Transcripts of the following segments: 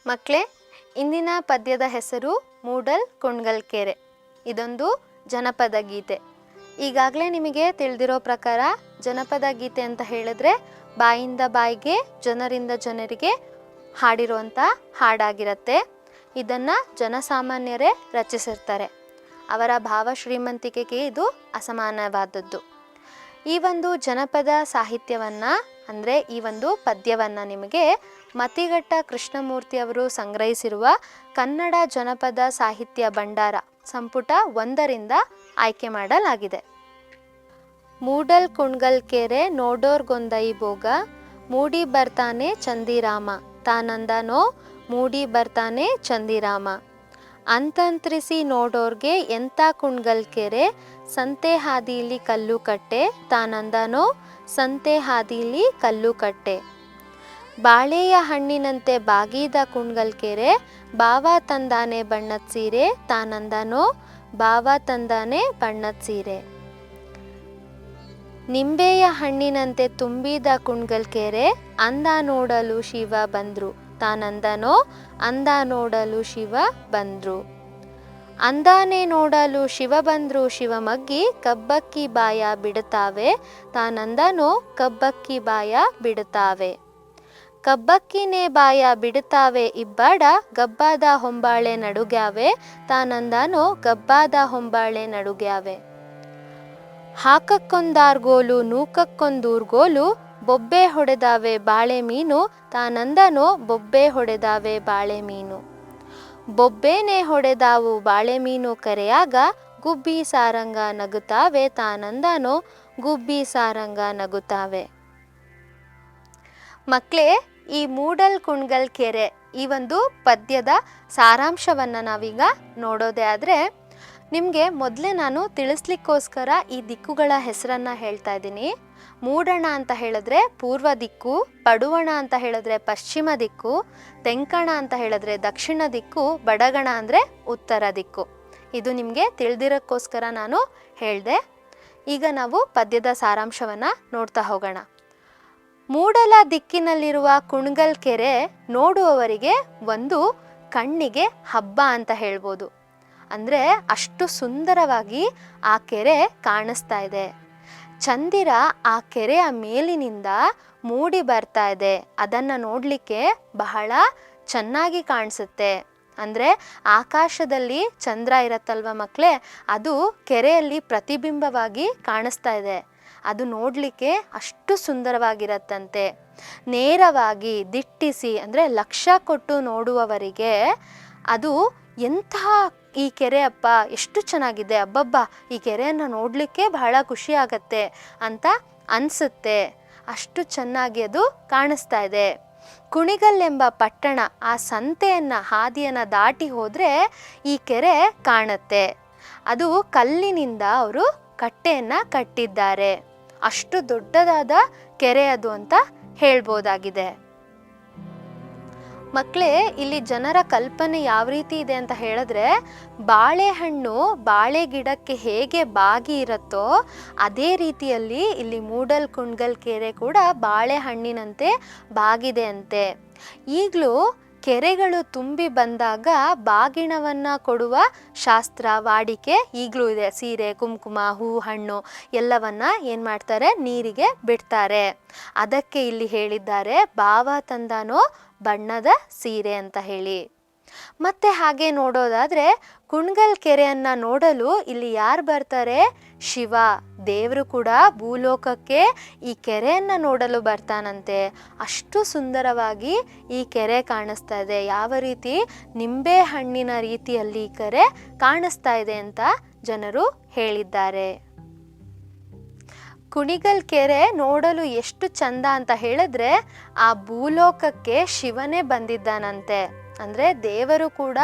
ಮಕ್ಕಳೇ, ಇಂದಿನ ಪದ್ಯದ ಹೆಸರು ಮೂಡಲ್ ಕುಣಗಲ್ ಕೆರೆ. ಇದೊಂದು ಜನಪದ ಗೀತೆ. ಈಗಾಗಲೇ ನಿಮಗೆ ತಿಳಿದಿರೋ ಪ್ರಕಾರ ಜನಪದ ಗೀತೆ ಅಂತ ಹೇಳಿದ್ರೆ ಬಾಯಿಂದ ಬಾಯಿಗೆ ಜನರಿಂದ ಜನರಿಗೆ ಹಾಡಿರುವಂಥ ಹಾಡಾಗಿರುತ್ತೆ. ಇದನ್ನು ಜನಸಾಮಾನ್ಯರೇ ರಚಿಸಿರ್ತಾರೆ. ಅವರ ಭಾವ ಶ್ರೀಮಂತಿಕೆಗೆ ಇದು ಅಸಮಾನವಾದದ್ದು. ಈ ಒಂದು ಜನಪದ ಸಾಹಿತ್ಯವನ್ನು ಅಂದರೆ ಈ ಒಂದು ಪದ್ಯವನ್ನು ನಿಮಗೆ ಮತಿಘಟ್ಟ ಕೃಷ್ಣಮೂರ್ತಿ ಅವರು ಸಂಗ್ರಹಿಸಿರುವ ಕನ್ನಡ ಜನಪದ ಸಾಹಿತ್ಯ ಭಂಡಾರ ಸಂಪುಟ 1ರಿಂದ ಆಯ್ಕೆ ಮಾಡಲಾಗಿದೆ. ಮೂಡಲ್ ಕುಣಗಲ್ ಕೆರೆ ನೋಡೋರ್ಗೊಂದೈ ಭೋಗ, ಮೂಡಿ ಬರ್ತಾನೆ ಚಂದಿರಾಮ ತಾನಂದನೋ ಮೂಡಿ ಬರ್ತಾನೆ ಚಂದಿರಾಮ. ಅಂತಂತ್ರಿಸಿ ನೋಡೋರ್ಗೆ ಎಂಥ ಕುಣಗಲ್ ಕೆರೆ, ಸಂತೆ ಹಾದಿಲಿ ಕಲ್ಲು ಕಟ್ಟೆ ತಾನಂದನೋ ಸಂತೆ ಹಾದಿಲಿ ಕಲ್ಲು ಕಟ್ಟೆ. ಬಾಳೆಯ ಹಣ್ಣಿನಂತೆ ಬಾಗಿದ ಕುಣಗಲ್ ಕೆರೆ, ಬಾವ ತಂದಾನೆ ಬಣ್ಣದ ಸೀರೆ ತಾನಂದನೋ ಬಾವ ತಂದಾನೆ ಬಣ್ಣದ ಸೀರೆ. ನಿಂಬೆಯ ಹಣ್ಣಿನಂತೆ ತುಂಬಿದ ಕುಣಗಲ್ ಕೆರೆ, ಅಂದ ನೋಡಲು ಶಿವ ಬಂದ್ರು ತಾನಂದನೋ ಅಂದ ನೋಡಲು ಶಿವ ಬಂದ್ರು. ಅಂದಾನೆ ನೋಡಲು ಶಿವ ಬಂದ್ರು ಶಿವಮಗ್ಗಿ, ಕಬ್ಬಕ್ಕಿ ಬಾಯ ಬಿಡುತ್ತಾವೆ ತಾನಂದನೋ ಕಬ್ಬಕ್ಕಿ ಬಾಯ ಬಿಡುತ್ತಾವೆ. ಕಬ್ಬಕ್ಕಿನೇ ಬಾಯ ಬಿಡುತ್ತಾವೆ ಇಬ್ಬಾಡ, ಗಬ್ಬಾದ ಹೊಂಬಾಳೆ ನಡುಗ್ಯಾವೆ ತಾನಂದನೋ ಗಬ್ಬಾದ ಹೊಂಬಾಳೆ ನಡುಗ್ಯಾವೆ. ಹಾಕಕ್ಕೊಂದಾರ್ಗೋಲು ನೂಕಕ್ಕೊಂದೂರ್ಗೋಲು, ಬೊಬ್ಬೆ ಹೊಡೆದಾವೆ ಬಾಳೆ ಮೀನು ತಾನಂದನೋ ಬೊಬ್ಬೆ ಹೊಡೆದಾವೆ ಬಾಳೆ ಮೀನು. ಬೊಬ್ಬೆನೆ ಹೊಡೆದಾವು ಬಾಳೆ ಮೀನು ಕರೆಯಾಗ, ಗುಬ್ಬಿ ಸಾರಂಗ ನಗುತ್ತಾವೆ ತಾನಂದನೋ ಗುಬ್ಬಿ ಸಾರಂಗ ನಗುತ್ತಾವೆ. ಮಕ್ಕಳೇ, ಈ ಮೂಡಲ್ ಕುಣಗಲ್ ಕೆರೆ ಈ ಒಂದು ಪದ್ಯದ ಸಾರಾಂಶವನ್ನು ನಾವೀಗ ನೋಡೋದೇ ಆದರೆ, ನಿಮಗೆ ಮೊದಲೇ ನಾನು ತಿಳಿಸ್ಲಿಕ್ಕೋಸ್ಕರ ಈ ದಿಕ್ಕುಗಳ ಹೆಸರನ್ನು ಹೇಳ್ತಾ ಇದ್ದೀನಿ. ಮೂಡಣ ಅಂತ ಹೇಳಿದ್ರೆ ಪೂರ್ವ ದಿಕ್ಕು, ಪಡುವಣ ಅಂತ ಹೇಳಿದ್ರೆ ಪಶ್ಚಿಮ ದಿಕ್ಕು, ತೆಂಕಣ ಅಂತ ಹೇಳಿದ್ರೆ ದಕ್ಷಿಣ ದಿಕ್ಕು, ಬಡಗಣ ಅಂದರೆ ಉತ್ತರ ದಿಕ್ಕು. ಇದು ನಿಮಗೆ ತಿಳಿದಿರೋಕ್ಕೋಸ್ಕರ ನಾನು ಹೇಳಿದೆ. ಈಗ ನಾವು ಪದ್ಯದ ಸಾರಾಂಶವನ್ನು ನೋಡ್ತಾ ಹೋಗೋಣ. ಮೂಡಲ ದಿಕ್ಕಿನಲ್ಲಿರುವ ಕುಣಗಲ್ ಕೆರೆ ನೋಡುವವರಿಗೆ ಒಂದು ಕಣ್ಣಿಗೆ ಹಬ್ಬ ಅಂತ ಹೇಳ್ಬೋದು. ಅಂದರೆ ಅಷ್ಟು ಸುಂದರವಾಗಿ ಆ ಕೆರೆ ಕಾಣಿಸ್ತಾ ಇದೆ. ಚಂದಿರ ಆ ಕೆರೆಯ ಮೇಲಿನಿಂದ ಮೂಡಿ ಬರ್ತಾ ಇದೆ. ಅದನ್ನು ನೋಡಲಿಕ್ಕೆ ಬಹಳ ಚೆನ್ನಾಗಿ ಕಾಣಿಸುತ್ತೆ. ಅಂದರೆ ಆಕಾಶದಲ್ಲಿ ಚಂದ್ರ ಇರತ್ತಲ್ವ ಮಕ್ಕಳೇ, ಅದು ಕೆರೆಯಲ್ಲಿ ಪ್ರತಿಬಿಂಬವಾಗಿ ಕಾಣಿಸ್ತಾ ಇದೆ. ಅದು ನೋಡಲಿಕ್ಕೆ ಅಷ್ಟು ಸುಂದರವಾಗಿರತ್ತಂತೆ. ನೇರವಾಗಿ ದಿಟ್ಟಿಸಿ ಅಂದರೆ ಲಕ್ಷ್ಯ ಕೊಟ್ಟು ನೋಡುವವರಿಗೆ ಅದು ಎಂತಹ ಈ ಕೆರೆ ಅಪ್ಪ ಎಷ್ಟು ಚೆನ್ನಾಗಿದೆ, ಅಬ್ಬಬ್ಬ ಈ ಕೆರೆಯನ್ನು ನೋಡಲಿಕ್ಕೆ ಬಹಳ ಖುಷಿ ಆಗತ್ತೆ ಅಂತ ಅನಿಸುತ್ತೆ. ಅಷ್ಟು ಚೆನ್ನಾಗಿ ಅದು ಕಾಣಿಸ್ತಾ ಇದೆ. ಕುಣಿಗಲ್ ಎಂಬ ಪಟ್ಟಣ ಆ ಸಂತೆಯನ್ನು ಹಾದಿಯನ್ನು ದಾಟಿ ಹೋದರೆ ಈ ಕೆರೆ ಕಾಣುತ್ತೆ. ಅದು ಕಲ್ಲಿನಿಂದ ಅವರು ಕಟ್ಟೆಯನ್ನು ಕಟ್ಟಿದ್ದಾರೆ. ಅಷ್ಟು ದೊಡ್ಡದಾದ ಕೆರೆ ಅದು ಅಂತ ಹೇಳ್ಬೋದಾಗಿದೆ. ಮಕ್ಕಳೇ, ಇಲ್ಲಿ ಜನರ ಕಲ್ಪನೆ ಯಾವ ರೀತಿ ಇದೆ ಅಂತ ಹೇಳಿದ್ರೆ, ಬಾಳೆಹಣ್ಣು ಬಾಳೆ ಗಿಡಕ್ಕೆ ಹೇಗೆ ಬಾಗಿ ಇರುತ್ತೋ ಅದೇ ರೀತಿಯಲ್ಲಿ ಇಲ್ಲಿ ಮೂಡಲ್ ಕುಣಗಲ್ ಕೆರೆ ಕೂಡ ಬಾಳೆಹಣ್ಣಿನಂತೆ ಬಾಗಿದೆ ಅಂತೆ. ಈಗಲೂ ಕೆರೆಗಳು ತುಂಬಿ ಬಂದಾಗ ಬಾಗಿಣವನ್ನು ಕೊಡುವ ಶಾಸ್ತ್ರ ವಾಡಿಕೆ ಈಗಲೂ ಇದೆ. ಸೀರೆ, ಕುಂಕುಮ, ಹೂ, ಹಣ್ಣು ಎಲ್ಲವನ್ನ ಏನು ಮಾಡ್ತಾರೆ, ನೀರಿಗೆ ಬಿಡ್ತಾರೆ. ಅದಕ್ಕೆ ಇಲ್ಲಿ ಹೇಳಿದ್ದಾರೆ ಬಾವ ತಂದಾನೋ ಬಣ್ಣದ ಸೀರೆ ಅಂತ ಹೇಳಿ. ಮತ್ತೆ ಹಾಗೆ ನೋಡೋದಾದರೆ ಕುಣಗಲ್ ಕೆರೆಯನ್ನು ನೋಡಲು ಇಲ್ಲಿ ಯಾರು ಬರ್ತಾರೆ, ಶಿವ ದೇವರು ಕೂಡ ಭೂಲೋಕಕ್ಕೆ ಈ ಕೆರೆಯನ್ನು ನೋಡಲು ಬರ್ತಾನಂತೆ. ಅಷ್ಟು ಸುಂದರವಾಗಿ ಈ ಕೆರೆ ಕಾಣಿಸ್ತಾ ಇದೆ. ಯಾವ ರೀತಿ ನಿಂಬೆ ಹಣ್ಣಿನ ರೀತಿಯಲ್ಲಿ ಈ ಕೆರೆ ಕಾಣಿಸ್ತಾ ಇದೆ ಅಂತ ಜನರು ಹೇಳಿದ್ದಾರೆ. ಕುಣಿಗಲ್ ಕೆರೆ ನೋಡಲು ಎಷ್ಟು ಚಂದ ಅಂತ ಹೇಳಿದ್ರೆ, ಆ ಭೂಲೋಕಕ್ಕೆ ಶಿವನೇ ಬಂದಿದ್ದಾನಂತೆ. ಅಂದರೆ ದೇವರು ಕೂಡ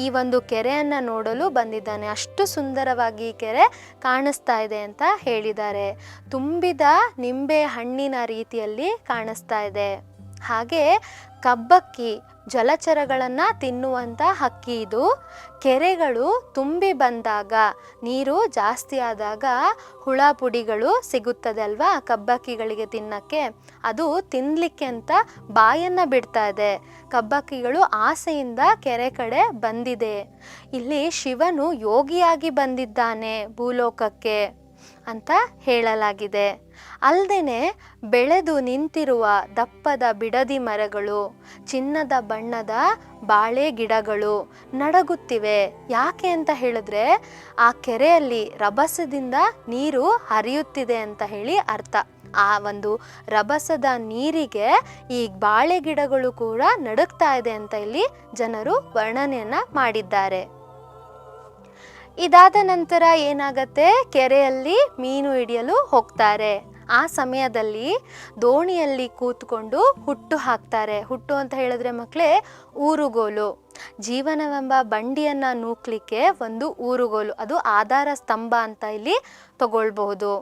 ಈ ಒಂದು ಕೆರೆಯನ್ನು ನೋಡಲು ಬಂದಿದ್ದಾನೆ. ಅಷ್ಟು ಸುಂದರವಾಗಿ ಈ ಕೆರೆ ಕಾಣಿಸ್ತಾ ಇದೆ ಅಂತ ಹೇಳಿದ್ದಾರೆ. ತುಂಬಿದ ನಿಂಬೆ ಹಣ್ಣಿನ ರೀತಿಯಲ್ಲಿ ಕಾಣಿಸ್ತಾ ಇದೆ. ಹಾಗೆ ಕಬ್ಬಕ್ಕಿ ಜಲಚರಗಳನ್ನು ತಿನ್ನುವಂಥ ಹಕ್ಕಿ ಇದು. ಕೆರೆಗಳು ತುಂಬಿ ಬಂದಾಗ, ನೀರು ಜಾಸ್ತಿ ಆದಾಗ ಹುಳ ಪುಡಿಗಳು ಸಿಗುತ್ತದೆ ಅಲ್ವಾ ಕಬ್ಬಕ್ಕಿಗಳಿಗೆ ತಿನ್ನಕ್ಕೆ, ಅದು ತಿನ್ನಲಿಕ್ಕೆ ಅಂತ ಬಾಯನ್ನು ಬಿಡ್ತಾ ಇದೆ. ಕಬ್ಬಕ್ಕಿಗಳು ಆಸೆಯಿಂದ ಕೆರೆ ಕಡೆ ಬಂದಿದೆ. ಇಲ್ಲಿ ಶಿವನು ಯೋಗಿಯಾಗಿ ಬಂದಿದ್ದಾನೆ ಭೂಲೋಕಕ್ಕೆ ಅಂತ ಹೇಳಲಾಗಿದೆ. ಅಲ್ಲದೆ ಬೆಳೆದು ನಿಂತಿರುವ ದಪ್ಪದ ಬಿಡದಿ ಮರಗಳು, ಚಿನ್ನದ ಬಣ್ಣದ ಬಾಳೆ ಗಿಡಗಳು ನಡಗುತ್ತಿವೆ. ಯಾಕೆ ಅಂತ ಹೇಳಿದ್ರೆ ಆ ಕೆರೆಯಲ್ಲಿ ರಭಸದಿಂದ ನೀರು ಹರಿಯುತ್ತಿದೆ ಅಂತ ಹೇಳಿ ಅರ್ಥ. ಆ ಒಂದು ರಭಸದ ನೀರಿಗೆ ಈ ಬಾಳೆ ಗಿಡಗಳು ಕೂಡ ನಡುಗ್ತಾ ಇದೆ ಅಂತ ಇಲ್ಲಿ ಜನರು ವರ್ಣನೆಯನ್ನ ಮಾಡಿದ್ದಾರೆ. ಇದಾದ ನಂತರ ಏನಾಗತ್ತೆ, ಕೆರೆಯಲ್ಲಿ ಮೀನು ಹಿಡಿಯಲು ಹೋಗ್ತಾರೆ. ಆ ಸಮಯದಲ್ಲಿ ದೋಣಿಯಲ್ಲಿ ಕೂತ್ಕೊಂಡು ಹುಟ್ಟು ಹಾಕ್ತಾರೆ. ಹುಟ್ಟು ಅಂತ ಹೇಳಿದ್ರೆ ಮಕ್ಕಳೇ ಊರುಗೋಲು. ಜೀವನವೆಂಬ ಬಂಡಿಯನ್ನು ನೂಕ್ಲಿಕ್ಕೆ ಒಂದು ಊರುಗೋಲು, ಅದು ಆಧಾರ ಸ್ತಂಭ ಅಂತ ಇಲ್ಲಿ ತಗೊಳ್ಬಹುದು.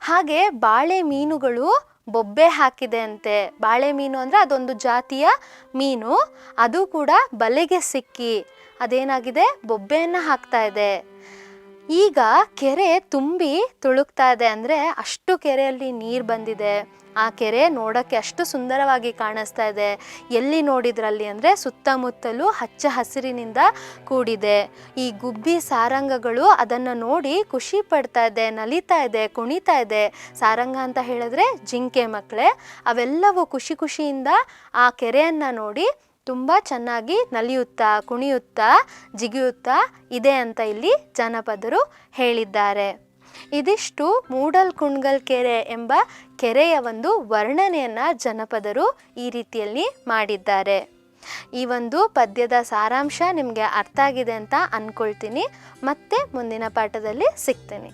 ಹಾಗೆ ಬಾಳೆ ಮೀನುಗಳು ಬೊಬ್ಬೆ ಹಾಕಿದೆ ಅಂತೆ. ಬಾಳೆ ಮೀನು ಅಂದರೆ ಅದೊಂದು ಜಾತಿಯ ಮೀನು, ಅದು ಕೂಡ ಬಲೆಗೆ ಸಿಕ್ಕಿ ಅದೇನಾಗಿದೆ, ಬೊಬ್ಬೆಯನ್ನು ಹಾಕ್ತಾ ಇದೆ. ಈಗ ಕೆರೆ ತುಂಬಿ ತುಳುಕ್ತಾ ಇದೆ, ಅಂದರೆ ಅಷ್ಟು ಕೆರೆಯಲ್ಲಿ ನೀರು ಬಂದಿದೆ. ಆ ಕೆರೆ ನೋಡೋಕ್ಕೆ ಅಷ್ಟು ಸುಂದರವಾಗಿ ಕಾಣಿಸ್ತಾ ಇದೆ. ಎಲ್ಲಿ ನೋಡಿದ್ರಲ್ಲಿ ಅಂದರೆ ಸುತ್ತಮುತ್ತಲೂ ಹಚ್ಚ ಹಸಿರಿನಿಂದ ಕೂಡಿದೆ. ಈ ಗುಬ್ಬಿ ಸಾರಂಗಗಳು ಅದನ್ನು ನೋಡಿ ಖುಷಿ ಪಡ್ತಾ ಇದೆ, ನಲಿತಾ ಇದೆ, ಕುಣಿತಾ ಇದೆ. ಸಾರಂಗ ಅಂತ ಹೇಳಿದ್ರೆ ಜಿಂಕೆ ಮಕ್ಕಳೇ. ಅವೆಲ್ಲವೂ ಖುಷಿ ಖುಷಿಯಿಂದ ಆ ಕೆರೆಯನ್ನು ನೋಡಿ ತುಂಬ ಚೆನ್ನಾಗಿ ನಲಿಯುತ್ತಾ, ಕುಣಿಯುತ್ತಾ, ಜಿಗಿಯುತ್ತಾ ಇದೆ ಅಂತ ಇಲ್ಲಿ ಜನಪದರು ಹೇಳಿದ್ದಾರೆ. ಇದಿಷ್ಟು ಮೂಡಲ್ಕುಂಡ್ಗಲ್ ಕೆರೆ ಎಂಬ ಕೆರೆಯ ಒಂದು ವರ್ಣನೆಯನ್ನು ಜನಪದರು ಈ ರೀತಿಯಲ್ಲಿ ಮಾಡಿದ್ದಾರೆ. ಈ ಒಂದು ಪದ್ಯದ ಸಾರಾಂಶ ನಿಮಗೆ ಅರ್ಥ ಆಗಿದೆ ಅಂತ ಅಂದ್ಕೊಳ್ತೀನಿ. ಮತ್ತೆ ಮುಂದಿನ ಪಾಠದಲ್ಲಿ ಸಿಗ್ತೀನಿ.